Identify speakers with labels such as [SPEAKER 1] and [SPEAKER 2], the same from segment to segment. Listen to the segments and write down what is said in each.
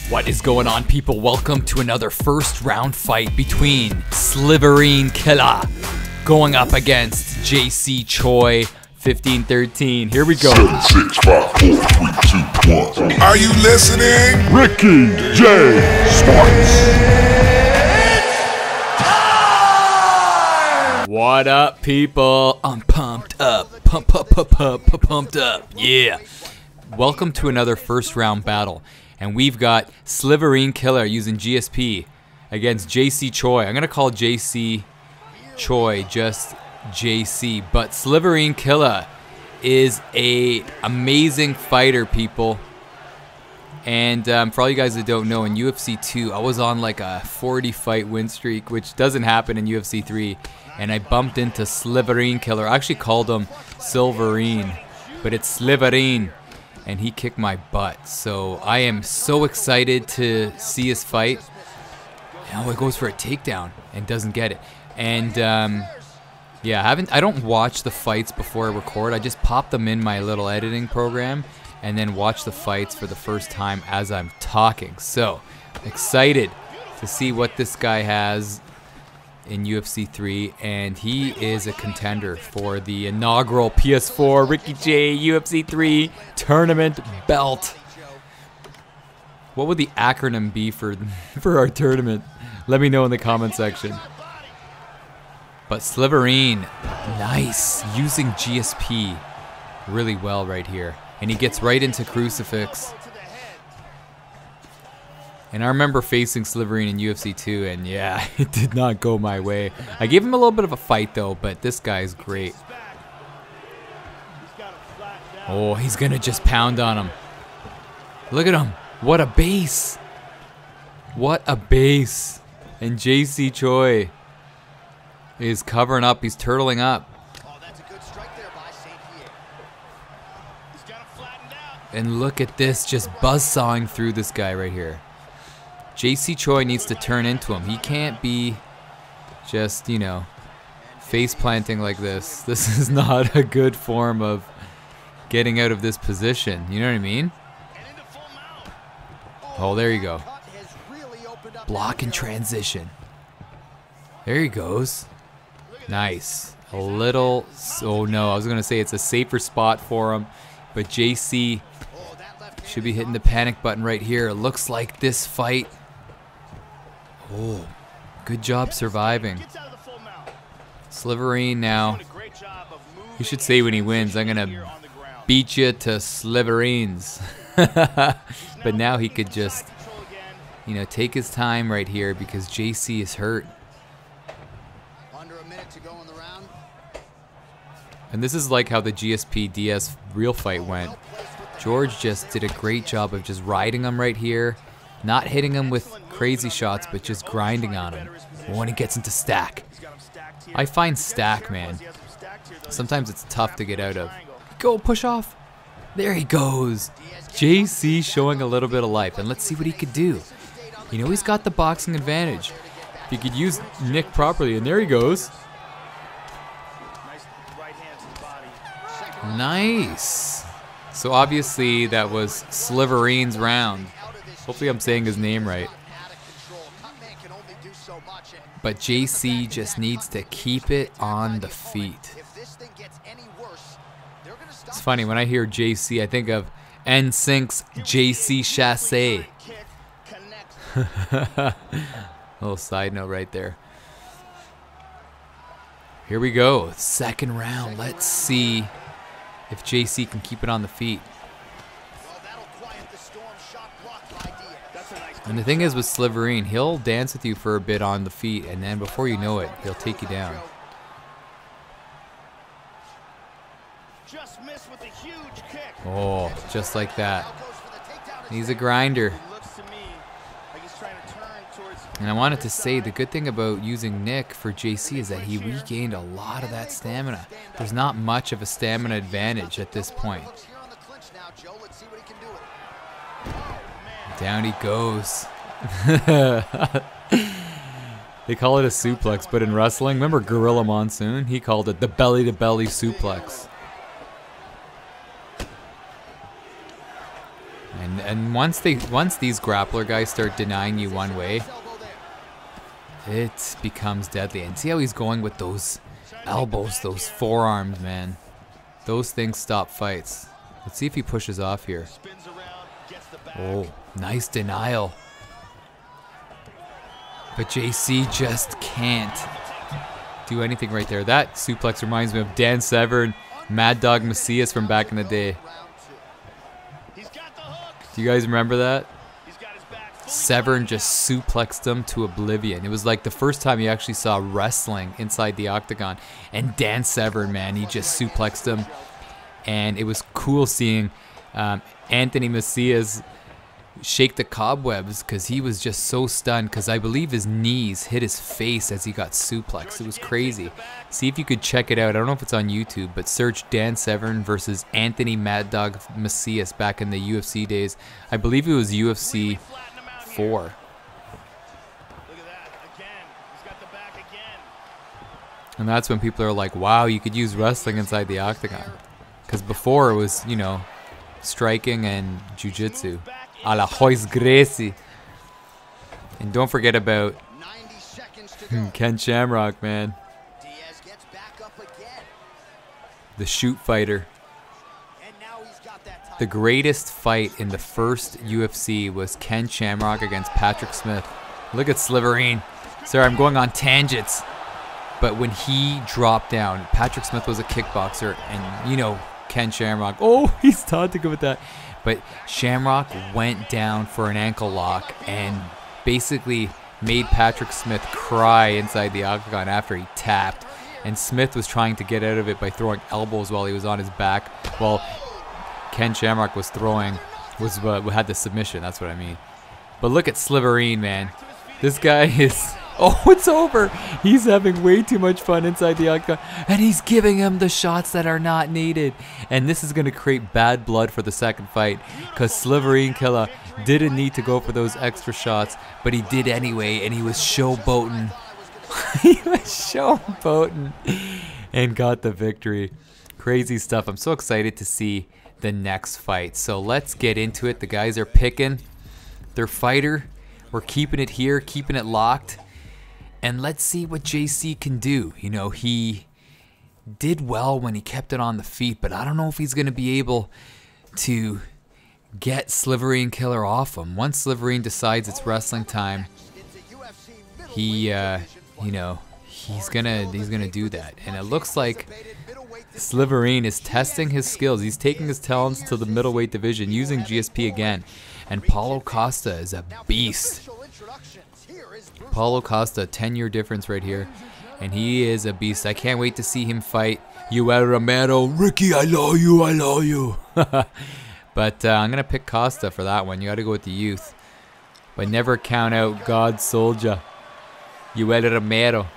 [SPEAKER 1] What is going on, people? Welcome to another first round fight between Sliverinekiller going up against JCHOI1513. Here we go.
[SPEAKER 2] 7, 6, 5, 4, 3, 2, 1. Are you listening?
[SPEAKER 3] Ricky J. Sports.
[SPEAKER 1] What up, people? I'm pumped up. Pumped up. Yeah. Welcome to another first round battle. And we've got Sliverinekiller using GSP against JCHOI. I'm going to call JCHOI just JC. But Sliverinekiller is a amazing fighter, people. And for all you guys that don't know, in UFC 2, I was on like a 40 fight win streak, which doesn't happen in UFC 3. And I bumped into Sliverinekiller. I actually called him Silverine, but it's Sliverine. And he kicked my butt. So I am so excited to see his fight. Oh, he goes for a takedown and doesn't get it. And yeah, I don't watch the fights before I record. I just pop them in my little editing program and then watch the fights for the first time as I'm talking. So excited to see what this guy has in UFC 3, and he is a contender for the inaugural PS4 Ricky J UFC 3 tournament belt. What would the acronym be for our tournament? Let me know in the comment section. But Sliverine, nice, using GSP really well right here, and he gets right into Crucifix. And I remember facing Sliverine in UFC 2, and yeah, it did not go my way. I gave him a little bit of a fight, though, but this guy's great. Oh, he's going to just pound on him. Look at him. What a base. What a base. And JCHOI is covering up. He's turtling up. And look at this, just buzzsawing through this guy right here. JCHOI needs to turn into him. He can't be just, you know, face planting like this. This is not a good form of getting out of this position. You know what I mean? Oh, there you go. Block and transition. There he goes. Nice. A little, oh no, I was going to say it's a safer spot for him, but JC should be hitting the panic button right here. It looks like this fight. Oh, good job surviving. Sliverine now. He should say when he wins, I'm going to beat you to Sliverines. But now he could just, you know, take his time right here because JC is hurt. And this is like how the GSP DS real fight went. George just did a great job of just riding him right here. Not hitting him with crazy shots, but just grinding on him. When he gets into stack. I find stack, man, sometimes it's tough to get out of. Go, push off. There he goes. JC showing a little bit of life. And let's see what he could do. You know, he's got the boxing advantage. He could use Nick properly, and there he goes. Nice. So obviously that was Sliverine's round. Hopefully I'm saying his name right. But JC just needs to keep it on the feet. It's funny, when I hear JC, I think of NSYNC's JC Chassé. Little side note right there. Here we go, second round. Let's see if JC can keep it on the feet. And the thing is with Sliverine, he'll dance with you for a bit on the feet, and then before you know it, he'll take you down. Oh, just like that. He's a grinder. And I wanted to say the good thing about using Nick for JC is that he regained a lot of that stamina. There's not much of a stamina advantage at this point. Down he goes. They call it a suplex, but in wrestling, remember Gorilla Monsoon? He called it the belly-to-belly suplex. And And once these grappler guys start denying you one way, it becomes deadly. And see how he's going with those elbows, those forearms, man. Those things stop fights. Let's see if he pushes off here. Oh, nice denial. But JC just can't do anything right there. That suplex reminds me of Dan Severn, Mad Dog Macias from back in the day. Do you guys remember that? Severn just suplexed him to oblivion. It was like the first time you actually saw wrestling inside the octagon. And Dan Severn, man, he just suplexed him. And it was cool seeing Anthony Macias shake the cobwebs because he was just so stunned because I believe his knees hit his face as he got suplexed. It was crazy. See if you could check it out. I don't know if it's on YouTube, but search Dan Severn versus Anthony Mad Dog Macias back in the UFC days. I believe it was UFC 4. And that's when people are like, wow, you could use wrestling inside the octagon. Because before it was, you know, striking and jiu-jitsu. A la Royce Gracie. And don't forget about Ken Shamrock, man. The shoot fighter. The greatest fight in the first UFC was Ken Shamrock against Patrick Smith. Look at Sliverine. Sorry, I'm going on tangents. But when he dropped down, Patrick Smith was a kickboxer, and you know Ken Shamrock. Oh, he's taunting him with that. But Shamrock went down for an ankle lock and basically made Patrick Smith cry inside the octagon after he tapped. And Smith was trying to get out of it by throwing elbows while he was on his back. While Ken Shamrock was had the submission. That's what I mean. But look at Sliverine, man. This guy is... Oh, it's over. He's having way too much fun inside the octagon. And he's giving him the shots that are not needed. And this is going to create bad blood for the second fight. Because Sliverinekiller didn't need to go for those extra shots. But he did anyway. And he was showboating. He was showboating. And got the victory. Crazy stuff. I'm so excited to see the next fight. So let's get into it. The guys are picking their fighter. We're keeping it here. Keeping it locked. And let's see what JC can do. You know, he did well when he kept it on the feet, but I don't know if he's going to be able to get Sliverinekiller off him. Once Sliverine decides it's wrestling time, he, you know, he's gonna do that. And it looks like Sliverine is testing his skills. He's taking his talents to the middleweight division using GSP again. And Paulo Costa is a beast. Paulo Costa, 10-year difference right here. And he is a beast. I can't wait to see him fight Yoel Romero. Ricky, I love you, I love you. But I'm going to pick Costa for that one. You got to go with the youth. But never count out God's soldier, Yoel Romero.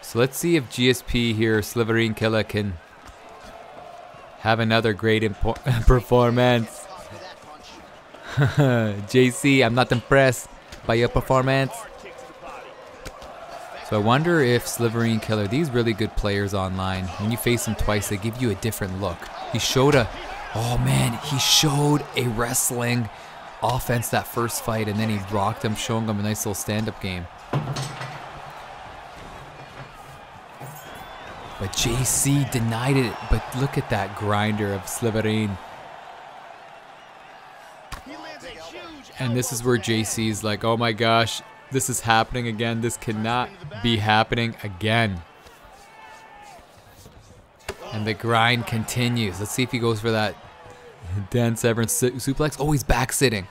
[SPEAKER 1] So let's see if GSP here, Sliverinekiller, can have another great performance. JC, I'm not impressed by your performance. So I wonder if Sliverinekiller, these really good players online, when you face them twice, they give you a different look. He showed he showed a wrestling offense that first fight, and then he rocked him, showing him a nice little stand-up game. But JC denied it, but look at that grinder of Sliverine. And this is where JC's like, oh my gosh, this is happening again. This cannot be happening again. And the grind continues. Let's see if he goes for that Dan Severn suplex. Oh, he's back sitting.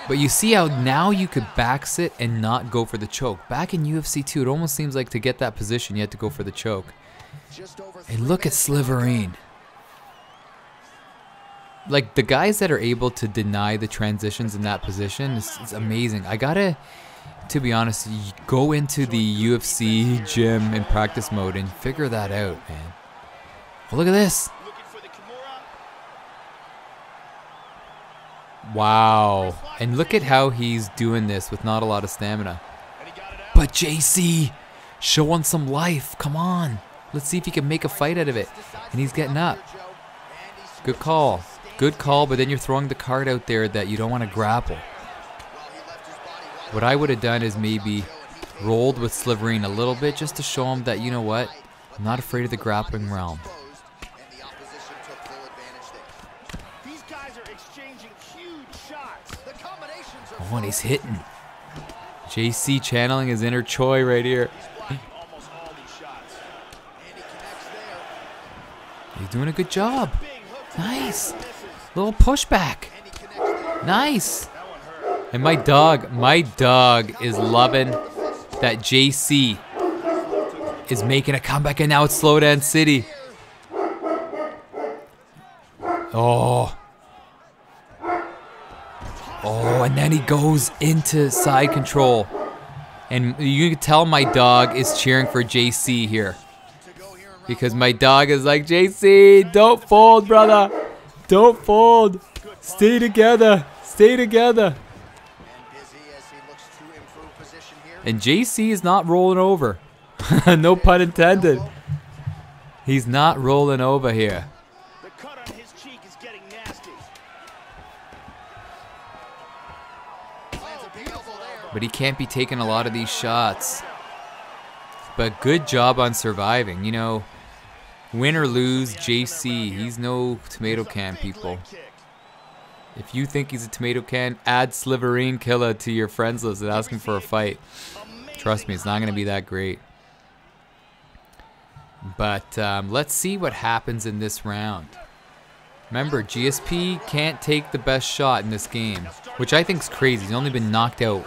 [SPEAKER 1] But you see how now you could back sit and not go for the choke. Back in UFC 2, it almost seems like to get that position, you had to go for the choke. And look at Sliverine. Like, the guys that are able to deny the transitions in that position is amazing. I gotta, to be honest, go into the UFC gym and practice mode and figure that out, man. Well, look at this. Wow. And look at how he's doing this with not a lot of stamina. But JC, showing some life. Come on. Let's see if he can make a fight out of it. And he's getting up. Good call. Good call, but then you're throwing the card out there that you don't want to grapple. What I would have done is maybe rolled with Sliverine a little bit just to show him that, you know what, I'm not afraid of the grappling realm. Oh, and he's hitting. JC channeling his inner Choi right here. He's doing a good job. Nice. Little pushback. Nice. And my dog is loving that JC is making a comeback, and now it's Slow Dance City. Oh. Oh, and then he goes into side control. And you can tell my dog is cheering for JC here. Because my dog is like, JC, don't fold, brother. Don't fold. Stay together. Stay together. And JC is not rolling over. No pun intended. He's not rolling over here.
[SPEAKER 4] The cut on his cheek is getting nasty.
[SPEAKER 1] But he can't be taking a lot of these shots. But good job on surviving. You know, win or lose, JC, he's no tomato can, people. If you think he's a tomato can, add Sliverinekiller to your friends list and ask him for a fight. Trust me, it's not going to be that great. But let's see what happens in this round. Remember, GSP can't take the best shot in this game, which I think is crazy. He's only been knocked out,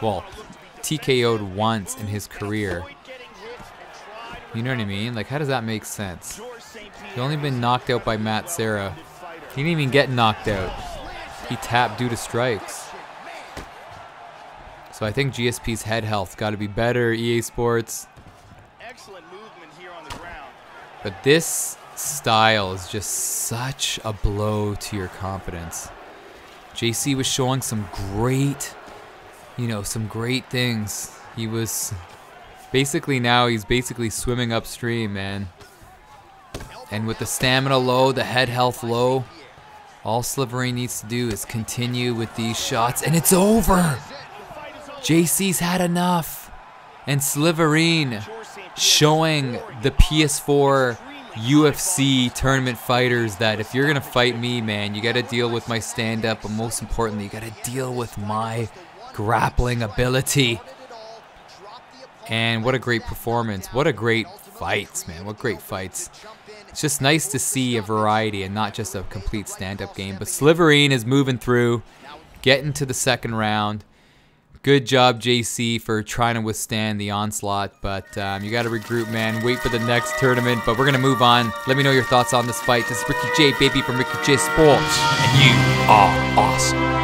[SPEAKER 1] well, TKO'd once in his career. You know what I mean? Like, how does that make sense? He's only been knocked out by Matt Serra. He didn't even get knocked out. He tapped due to strikes. So I think GSP's head health's got to be better, EA Sports.
[SPEAKER 4] Excellent movement here on the ground.
[SPEAKER 1] But this style is just such a blow to your confidence. JC was showing some great, you know, some great things. He was basically, now he's basically swimming upstream, man. And with the stamina low, the head health low, all Sliverine needs to do is continue with these shots, and it's over. JC's had enough. And Sliverine showing the PS4 UFC tournament fighters that if you're going to fight me, man, you got to deal with my stand-up, but most importantly, you got to deal with my grappling ability. And what a great performance. What a great fights, man. What great fights. It's just nice to see a variety and not just a complete stand-up game. But Sliverine is moving through, getting to the second round. Good job, JC, for trying to withstand the onslaught. But you got to regroup, man. Wait for the next tournament. But we're going to move on. Let me know your thoughts on this fight. This is Ricky J, baby, from Ricky J Sports. And you are awesome.